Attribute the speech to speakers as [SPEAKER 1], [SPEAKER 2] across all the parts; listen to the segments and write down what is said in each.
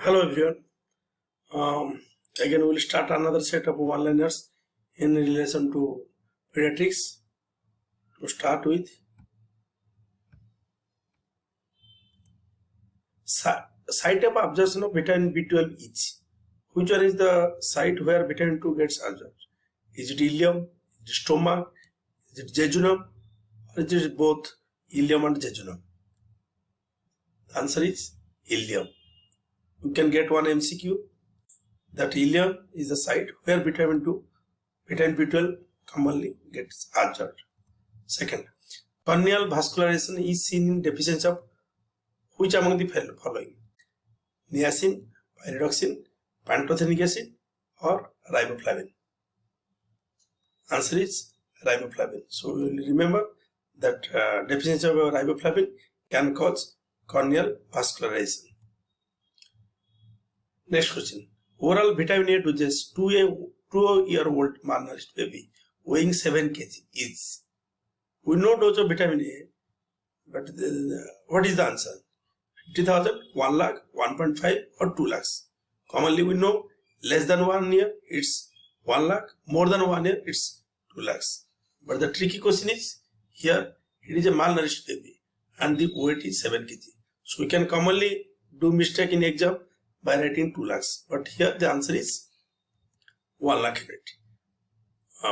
[SPEAKER 1] Hello everyone. Again we will start another set of one-liners in relation to pediatrics. To start with, site of absorption of vitamin B12 is. Which one is the site where vitamin 2 gets absorbed? Is it ileum? Is it stomach? Is it jejunum? Or is it both ileum and jejunum? The answer is ileum. You can get one MCQ that ileum is the site where vitamin B12 commonly gets absorbed. Second, corneal vascularization is seen in deficiency of which among the following? Niacin, pyridoxine, pantothenic acid or riboflavin? Answer is riboflavin. So you will remember that deficiency of riboflavin can cause corneal vascularization. Next question. Oral vitamin A doses to a 2-year-old malnourished baby weighing 7 kg is. We know dose of vitamin A, but what is the answer? 50,000, 1 lakh, 1.5 or 2 lakhs. Commonly we know less than 1 year it's 1 lakh, more than 1 year it's 2 lakhs. But the tricky question is here it is a malnourished baby and the weight is 7 kg. So we can commonly do mistake in exam by writing 2 lakhs. But here the answer is 1 lakh unit.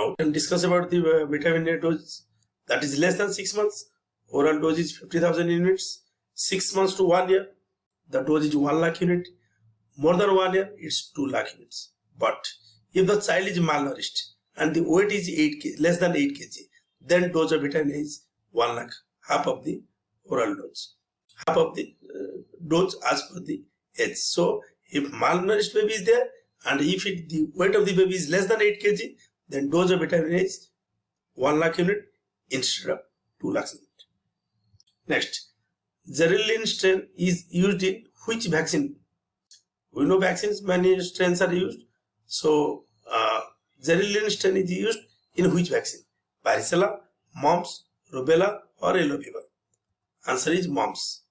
[SPEAKER 1] We can discuss about the vitamin A dose that is less than 6 months. Oral dose is 50,000 units. 6 months to 1 year, the dose is 1 lakh unit. More than 1 year, it's 2 lakh units. But if the child is malnourished and the weight is 8 kg, less than 8 kg, then dose of vitamin A is 1 lakh, half of the oral dose, half of the dose as per the age. So if malnourished baby is there and if the weight of the baby is less than 8 kg, then dose of vitamin A is 1 lakh unit instead of 2 lakhs unit. Next, Zerilin strain is used in which vaccine? We know vaccines, many strains are used. So, Zerilin strain is used in which vaccine? Varicella, mumps, rubella or yellow fever? Answer is mumps.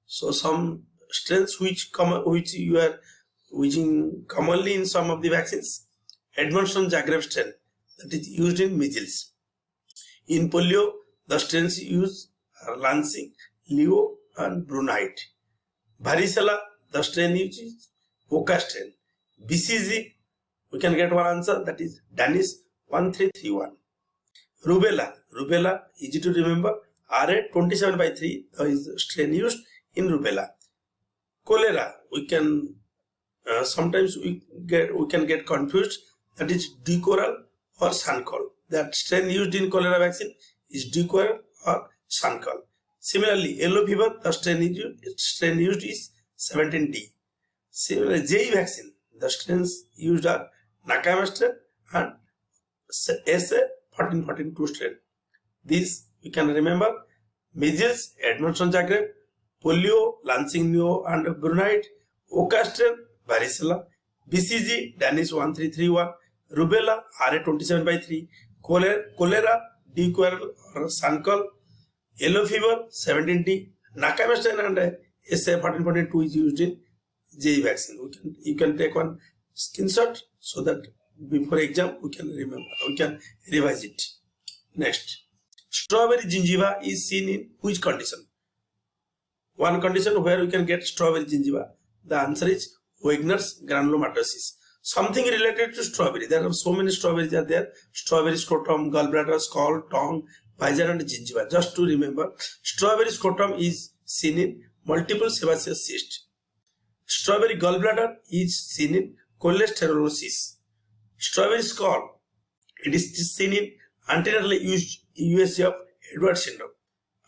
[SPEAKER 1] So, some strains which you are using commonly in some of the vaccines. Edmondson-Zagreb strain that is used in measles. In polio, the strains used are Lansing, Leo and Brunite. Varicella, the strain used is Oka strain. BCG, we can get one answer, that is Danish 1331. Rubella, easy to remember, RA27/3 is the strain used in rubella. Cholera, we can sometimes we can get confused, that is Decoral or Sancol. That strain used in cholera vaccine is Decoral or Sancol. Similarly, yellow fever, the strain used is 17D. Similarly, JE vaccine, the strains used are Nakayama strain and SA1442 strain. These we can remember: measles, Edmondson-Zagreb; polio, Lansing, Leo and Brunite; Oka strain, varicella; BCG, Danish 1331; rubella, RA27/3; cholera, Decoral or Sancol; yellow fever, 17D; Nakayama strain and SA1442 is used in JE vaccine. You can take one screenshot so that before exam we can remember, we can revise it. Next, strawberry gingiva is seen in which condition? One condition where we can get strawberry gingiva. The answer is Wegener's granulomatosis. Something related to strawberry. There are so many strawberries are there. Strawberry scrotum, gallbladder, skull, tongue, visor and gingiva. Just to remember, strawberry scrotum is seen in multiple sebaceous cyst. Strawberry gallbladder is seen in cholesterosis. Strawberry skull, it is seen in antenatal USG of Edwards syndrome.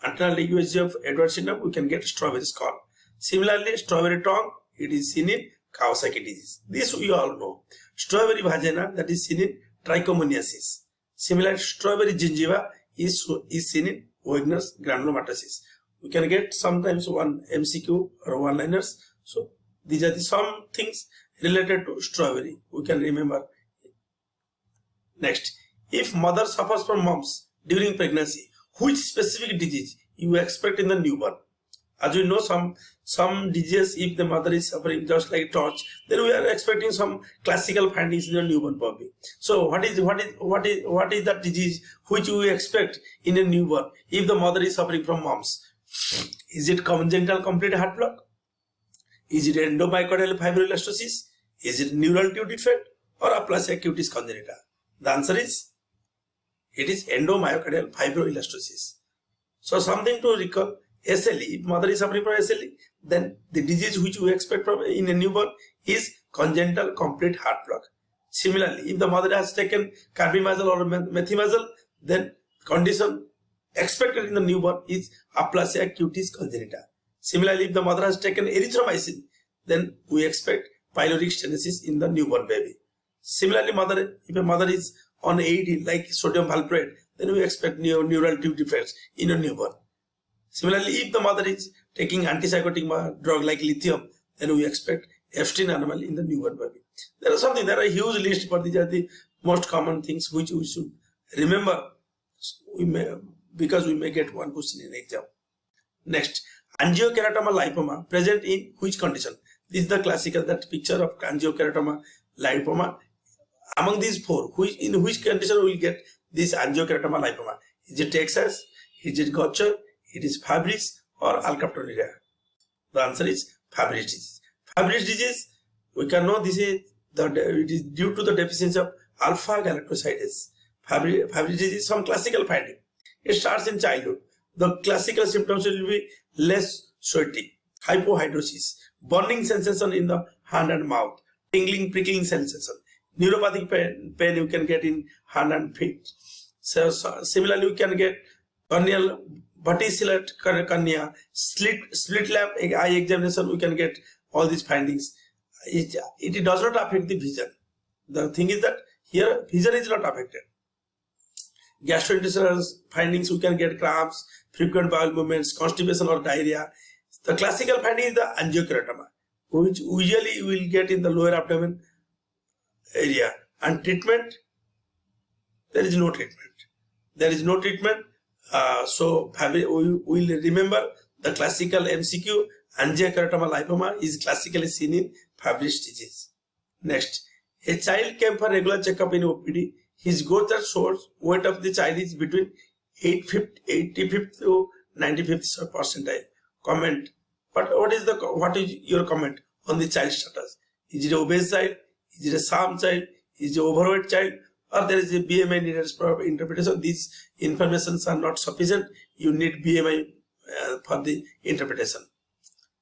[SPEAKER 1] Antenatal USG of Edwards syndrome, we can get strawberry skull. Similarly, strawberry tongue, it is seen in Kawasaki disease. This we all know. Strawberry vagina, that is seen in trichomoniasis. Similarly, strawberry gingiva is seen in Wegener's granulomatosis. We can get sometimes one MCQ or one-liners. So these are some things related to strawberry we can remember. Next, if mother suffers from mumps during pregnancy, which specific disease you expect in the newborn? As we know, some diseases, if the mother is suffering just like torch, then we are expecting some classical findings in the newborn puppy. So what is that disease which we expect in a newborn if the mother is suffering from mumps? Is it congenital complete heart block? Is it endomyocardial fibroelastosis? Is it neural tube defect or aplasia cutis congenita? The answer is it is endomyocardial fibroelastosis. So something to recall. SLE, if mother is suffering from SLE, then the disease which we expect from in a newborn is congenital complete heart block. Similarly, if the mother has taken carbimazole or methimazole, then condition expected in the newborn is aplasia cutis congenita. Similarly, if the mother has taken erythromycin, then we expect pyloric stenosis in the newborn baby. Similarly, if a mother is on AED like sodium valproate, then we expect neural tube defects in a newborn. Similarly, if the mother is taking antipsychotic drug like lithium, then we expect Epstein anomaly in the newborn baby. There are a huge list, but these are the most common things which we should remember. Because we may get one question in exam. Next, angiokeratoma lipoma present in which condition? This is the classical picture of angiokeratoma lipoma. Among these four, in which condition we will get this angiokeratoma lipoma? Is it Texas? Is it Gaucher? It is Fabry's or alkaptonuria? The answer is Fabry's disease. Fabry's disease, we can know this is it is due to the deficiency of alpha galactosidase. Fabry's disease, some classical finding. It starts in childhood. The classical symptoms will be less sweating, hypohidrosis, burning sensation in the hand and mouth, tingling, prickling sensation, neuropathic pain you can get in hand and feet. So similarly, you can get corneal verticillate cornea, slit lamp eye examination. We can get all these findings. It does not affect the vision. The thing is that here vision is not affected. Gastrointestinal findings, we can get cramps, frequent bowel movements, constipation or diarrhea. The classical finding is the angiokeratoma, which usually we will get in the lower abdomen area. And treatment, there is no treatment. There is no treatment. So we will remember the classical MCQ, angiokeratoma lipoma is classically seen in Fabry's disease. Next, a child came for regular checkup in OPD. His growth shows weight of the child is between 85th to 95th percentile. Comment. What is your comment on the child status? Is it an obese child? Is it a SAM child? Is it an overweight child? Or there is a BMI needed for interpretation? These informations are not sufficient. You need BMI for the interpretation.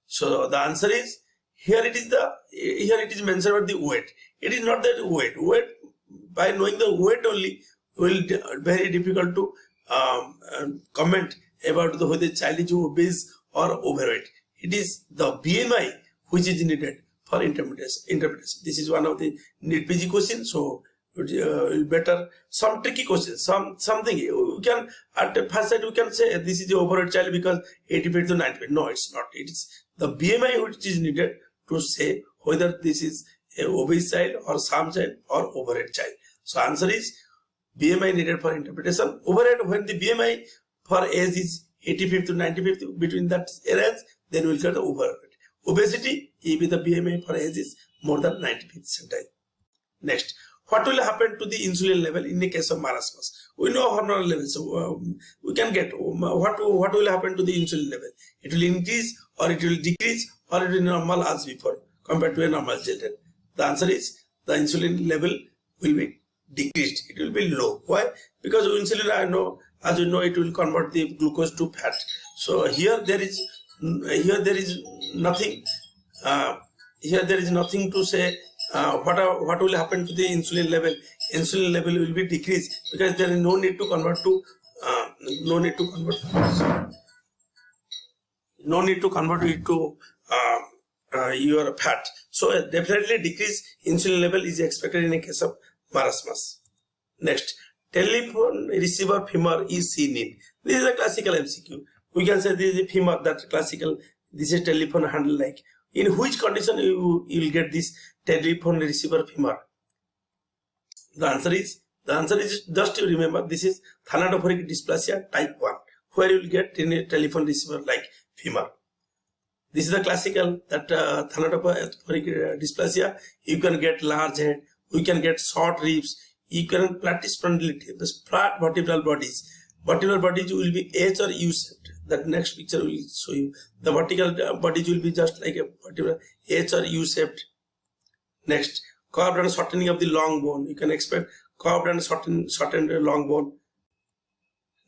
[SPEAKER 1] So the answer is here. It is mentioned about the weight. It is not that weight. By knowing the weight only will very difficult to comment about whether the child is obese or overweight. It is the BMI which is needed for interpretation. This is one of the NEET PG questions. So better some tricky questions, something you can at the first sight we can say this is the overweight child because 85 to 95. No, it's not. It is the BMI which is needed to say whether this is a obese child or SAM child or overweight child. So answer is BMI needed for interpretation. Overweight, when the BMI for age is 85 to 95, between that range, then we'll get the overweight. Obesity, if the BMI for age is more than 95th percentile. Next, what will happen to the insulin level in the case of marasmus? We know hormonal levels, so we can get what will happen to the insulin level. It will increase or it will decrease or it will be normal as before compared to a normal children. The answer is the insulin level will be decreased. It will be low. Why? Because insulin, as you know, it will convert the glucose to fat. So here there is nothing. Here there is nothing to say. What will happen to the insulin level? Insulin level will be decreased because there is no need to convert it to your fat. So definitely decrease insulin level is expected in a case of marasmus. Next, telephone receiver femur is seen in. This is a classical MCQ. We can say this is a femur, that classical. This is telephone handle like. In which condition you will get this telephone receiver femur? The answer is just you remember this is thanatophoric dysplasia type 1, where you will get telephone receiver like femur. This is the classical that thanatophoric dysplasia. You can get large head, you can get short ribs, you can platyspondylity, the flat vertebral bodies. Vertebral bodies will be H or U shaped. That next picture will show you. The vertical bodies will be just like a vertebral H or U shaped. Next, curved and shortening of the long bone. You can expect curved and shortened long bone.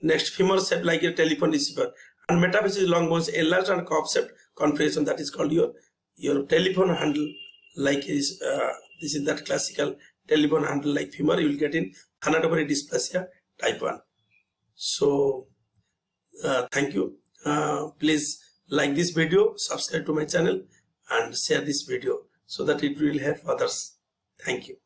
[SPEAKER 1] Next, femur shaped like a telephone receiver. And metaphysis long bones enlarged and curved shaped configuration, that is called your telephone handle, like this is that classical telephone handle like femur you will get in thanatophoric dysplasia type 1. So thank you. Please like this video, subscribe to my channel and share this video so that it will help others. Thank you.